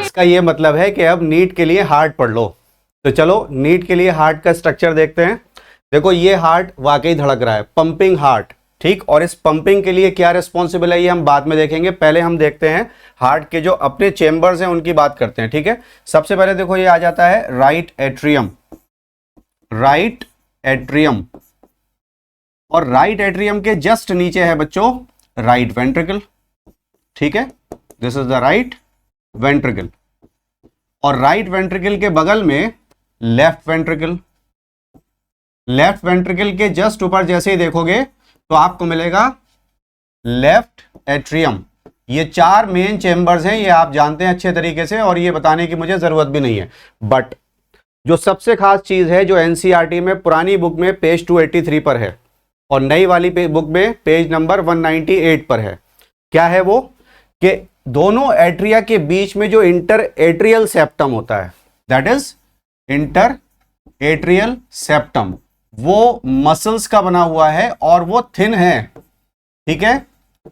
इसका ये मतलब है कि अब नीट के लिए हार्ट पढ़ लो। तो चलो नीट के लिए हार्ट का स्ट्रक्चर देखते हैं। देखो ये हार्ट वाकई धड़क रहा है, पंपिंग हार्ट, ठीक। और इस पंपिंग के लिए क्या रिस्पॉन्सिबल है ये हम बाद में देखेंगे। पहले हम देखते हैं हार्ट के जो अपने चेंबर्स हैं उनकी बात करते हैं, ठीक है। सबसे पहले देखो ये आ जाता है राइट एट्रियम, राइट एट्रियम, और राइट एट्रियम के जस्ट नीचे है बच्चों राइट वेंट्रिकल, ठीक है। This is the right ventricle. और राइट वेंट्रिकल के बगल में लेफ्ट वेंट्रिकल, लेफ्ट वेंट्रिकल के जस्ट ऊपर जैसे ही देखोगे तो आपको मिलेगा लेफ्ट एट्रियम। ये चार मेन चेंबर्स हैं, ये आप जानते हैं अच्छे तरीके से और ये बताने की मुझे जरूरत भी नहीं है। बट जो सबसे खास चीज है जो एनसीईआरटी में पुरानी बुक में पेज 283 पर है और नई वाली बुक में पेज नंबर 198 पर है, क्या है वो कि दोनों एट्रिया के बीच में जो इंटर एट्रियल सेप्टम होता है, that is inter atrial septum, वो मसल्स का बना हुआ है और वो थिन है, ठीक है।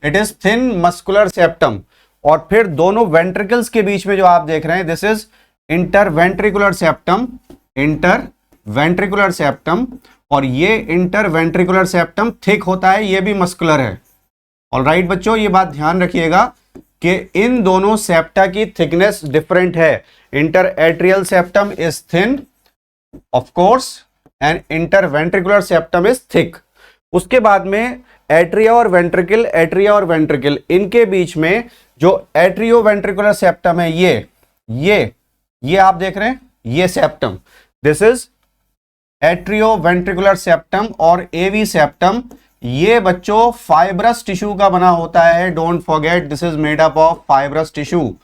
It is thin muscular septum. और फिर दोनों वेंट्रिकल्स के बीच में जो आप देख रहे हैं this is interventricular septum, interventricular septum. और ये इंटरवेंट्रिकुलर सेप्टम थिक होता है, ये भी मस्कुलर है। ऑलराइट बच्चों, ये बात ध्यान रखिएगा कि इन दोनों सेप्टा की थिकनेस डिफरेंट है। Inter atrial septum is thin of course and interventricular septum is thick. उसके बाद में एट्रिया और वेंट्रिकल, एट्रिया और वेंट्रिकल, इनके बीच में जो एट्रियो वेंट्रिकुलर सेप्टम है ये आप देख रहे हैं, ये septum, this is atrio ventricular septum और एवी सेप्टम। ये बच्चों फाइब्रस टिश्यू का बना होता है, don't forget this is made up of fibrous tissue.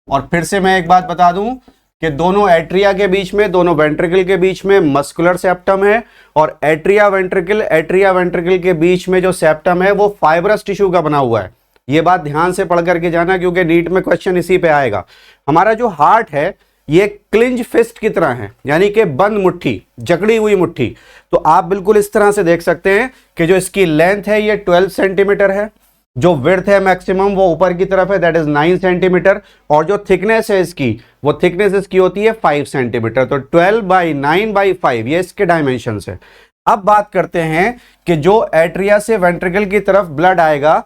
और फिर से मैं एक बात बता दूं कि दोनों एट्रिया के बीच में, दोनों वेंट्रिकल के बीच में मस्कुलर सेप्टम है और एट्रिया वेंट्रिकल के बीच में जो सेप्टम है वो फाइब्रस टिश्यू का बना हुआ है। ये बात ध्यान से पढ़ करके जाना क्योंकि नीट में क्वेश्चन इसी पे आएगा। हमारा जो हार्ट है ये क्लिंज फिस्ट की तरह है, यानी कि बंद मुट्ठी, जकड़ी हुई मुट्ठी। तो आप बिल्कुल इस तरह से देख सकते हैं कि जो इसकी लेंथ है ये 12 सेंटीमीटर है, जो विड्थ है मैक्सिमम वो ऊपर की तरफ है, दैट इज 9 सेंटीमीटर, और जो थिकनेस है इसकी, वो थिकनेस इसकी होती है 5 सेंटीमीटर। तो 12 बाई 9 बाई 5 ये इसके डायमेंशन है। अब बात करते हैं कि जो एट्रिया से वेंट्रिकल की तरफ ब्लड आएगा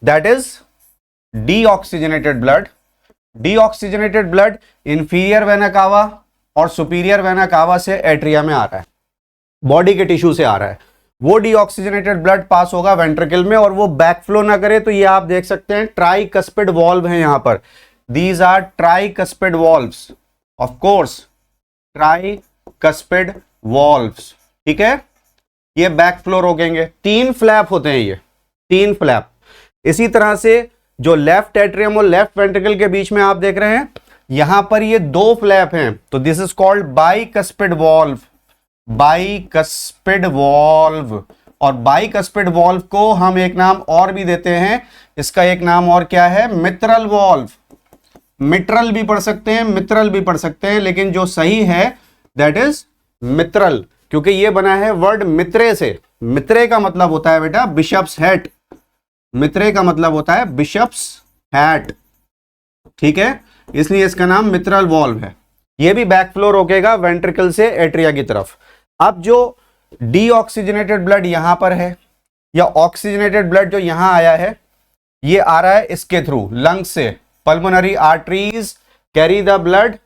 that is deoxygenated blood. Deoxygenated blood inferior vena cava और सुपीरियर वेना कावा से एट्रिया में आ रहा है, बॉडी के टिश्यू से आ रहा है। वो डीऑक्सीजनेटेड ब्लड पास होगा वेंट्रिकल में और वो बैकफ्लो ना करे तो ये आप देख सकते हैं ट्राइकस्पिड वॉल्व है यहां पर। These are tricuspid valves, of course tricuspid valves, ठीक है। ये बैकफ्लो रोकेंगे। 3 फ्लैप होते हैं ये, 3 फ्लैप। इसी तरह से जो लेफ्ट एट्रियम और लेफ्ट वेंट्रिकल के बीच में आप देख रहे हैं यहां पर ये 2 फ्लैप हैं, तो this is called bicuspid valve, bicuspid valve. और बाइकस्पिड वॉल्व को हम एक नाम और भी देते हैं, इसका एक नाम और क्या है, मित्रल वॉल्व। मित्रल भी पढ़ सकते हैं, मित्रल भी पढ़ सकते हैं, लेकिन जो सही है दैट इज मित्रल, क्योंकि ये बना है वर्ड मित्रे से। मित्रे का मतलब होता है बेटा बिशप्स हैट, मित्रे का मतलब होता है बिशप्स हैट, ठीक है, इसलिए इसका नाम मित्रल वॉल्व है। ये भी बैकफ्लो रोकेगा वेंट्रिकल से एट्रिया की तरफ। अब जो डीऑक्सीजनेटेड ब्लड यहां पर है या ऑक्सीजनेटेड ब्लड जो यहां आया है ये आ रहा है इसके थ्रू, लंग्स से। Pulmonary arteries carry the blood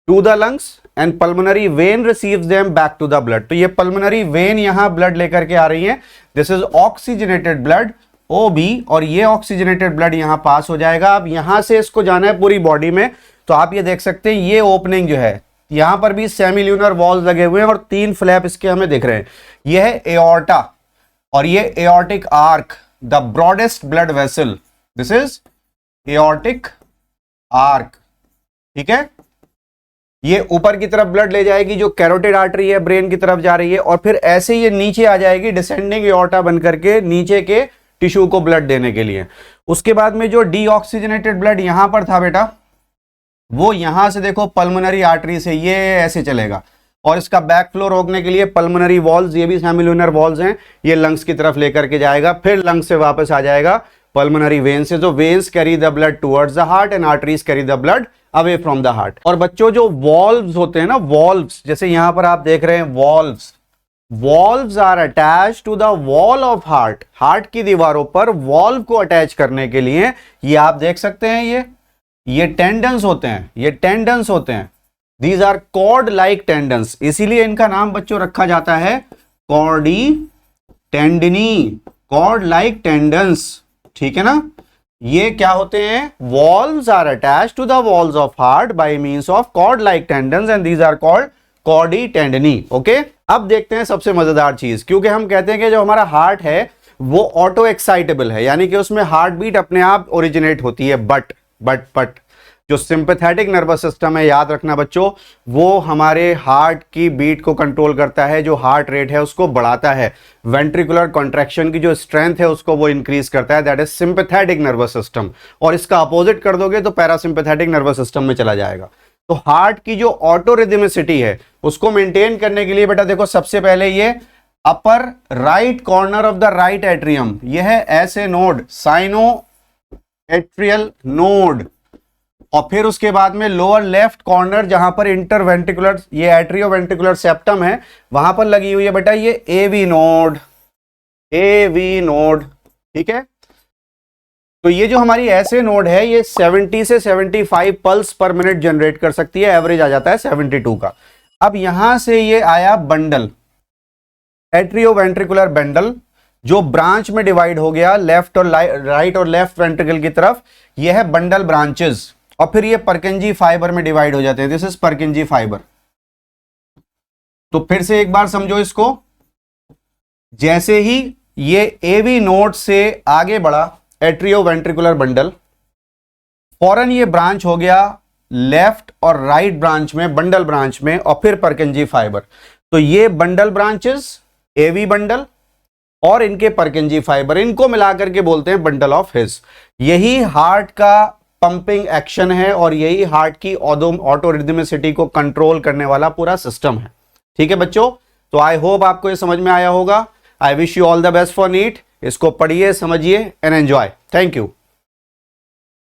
to the lungs and pulmonary vein receives them back to the blood. तो ये पल्मोनरी वेन यहां ब्लड लेकर के आ रही है, this is oxygenated blood OB, और ये ऑक्सीजनेटेड ब्लड यहां पास हो जाएगा। अब यहां से इसको जाना है पूरी बॉडी में, तो आप ये देख सकते हैं ये ओपनिंग जो है यहां पर भी सेमिल्यूनर वॉल्स लगे हुए हैं और 3 फ्लैप इसके हमें दिख रहे हैं। ये है एओर्टा और ये aortic arch, the broadest blood vessel, this is aortic arch, ठीक है। ये ऊपर की तरफ ब्लड ले जाएगी, जो कैरोटिड आर्टरी है ब्रेन की तरफ जा रही है, और फिर ऐसे ये नीचे आ जाएगी डिसेंडिंग एओर्टा बन करके नीचे के टिश्यू को ब्लड देने के लिए। उसके बाद में जो डीऑक्सीजनेटेड ब्लड यहां पर था बेटा, वो यहां से देखो पल्मोनरी आर्टरी से ये ऐसे चलेगा, और इसका बैक फ्लो रोकने के लिए पल्मोनरी वॉल्स, ये भी सेमिल्यूनर वॉल्स हैं, ये लंग्स की तरफ लेकर के जाएगा, फिर लंग्स से वापस आ जाएगा पल्मोनरी वेन से। जो veins carry the blood towards the heart and arteries carry the blood away from the heart. और बच्चों जो वॉल्व्स होते हैं ना, वॉल्व्स, जैसे यहां पर आप देख रहे हैं valves, valves are attach to the wall of heart. Heart की दीवारों पर वॉल्व को अटैच करने के लिए ये आप देख सकते हैं, ये टेंडन्स होते हैं, ये टेंडन्स होते हैं। These are cord like tendons, इसीलिए इनका नाम बच्चों रखा जाता है chordae tendineae, cord like tendons, ठीक है ना। ये क्या होते हैं, valves are attached to the walls of heart by means of cord like tendons and these are called chordae tendineae. Okay, अब देखते हैं सबसे मजेदार चीज, क्योंकि हम कहते हैं कि जो हमारा हार्ट है वो ऑटो एक्साइटेबल है, यानी कि उसमें हार्ट बीट अपने आप ओरिजिनेट होती है, बट जो सिंपैथेटिक नर्वस सिस्टम है, याद रखना बच्चों, वो हमारे हार्ट की बीट को कंट्रोल करता है, जो हार्ट रेट है उसको बढ़ाता है, वेंट्रिकुलर कॉन्ट्रैक्शन की जो स्ट्रेंथ है उसको वो इंक्रीज करता है, that is sympathetic nervous system. और इसका अपोजिट कर दोगे तो पैरासिम्पैथेटिक नर्वस सिस्टम में चला जाएगा। तो हार्ट की जो ऑटो रिदमिसिटी है उसको मेंटेन करने के लिए बेटा देखो, सबसे पहले ये upper right corner of the right atrium, यह है ऐसे नोड, साइनो एट्रियल नोड, और फिर उसके बाद में लोअर लेफ्ट कॉर्नर जहां पर इंटरवेंट्रिकुलर, ये एट्रियोवेंट्रिकुलर सेप्टम है, वहां पर लगी हुई है बेटा ये एवी नोड, एवी नोड, ठीक है। तो ये जो हमारी ऐसे नोड है ये 70 से 75 पल्स पर मिनट जनरेट कर सकती है, एवरेज आ जाता है 72 का। अब यहां से ये आया बंडल, एट्रियोवेंट्रिकुलर बंडल, जो ब्रांच में डिवाइड हो गया लेफ्ट और राइट और लेफ्ट वेंट्रिकल की तरफ, यह है बंडल ब्रांचेस, और फिर ये परकिंजी फाइबर में डिवाइड हो जाते हैं, दिस इज परकिंजी फाइबर। तो फिर से एक बार समझो इसको, जैसे ही ये एवी नोड से आगे बढ़ा एट्रियोवेंट्रिकुलर बंडल, फौरन ये ब्रांच हो गया लेफ्ट और राइट ब्रांच में, बंडल ब्रांच में, और फिर परकिंजी फाइबर। तो ये बंडल ब्रांचेस, एवी बंडल और इनके परकिंजी फाइबर, इनको मिलाकर के बोलते हैं बंडल ऑफ हिस। यही हार्ट का पंपिंग एक्शन है और यही हार्ट की ऑटो रिदमिसिटी को कंट्रोल करने वाला पूरा सिस्टम है, ठीक है बच्चों। तो आई होप आपको ये समझ में आया होगा। I wish you all the best for NEET. इसको पढ़िए, समझिए एंड एंजॉय। Thank you.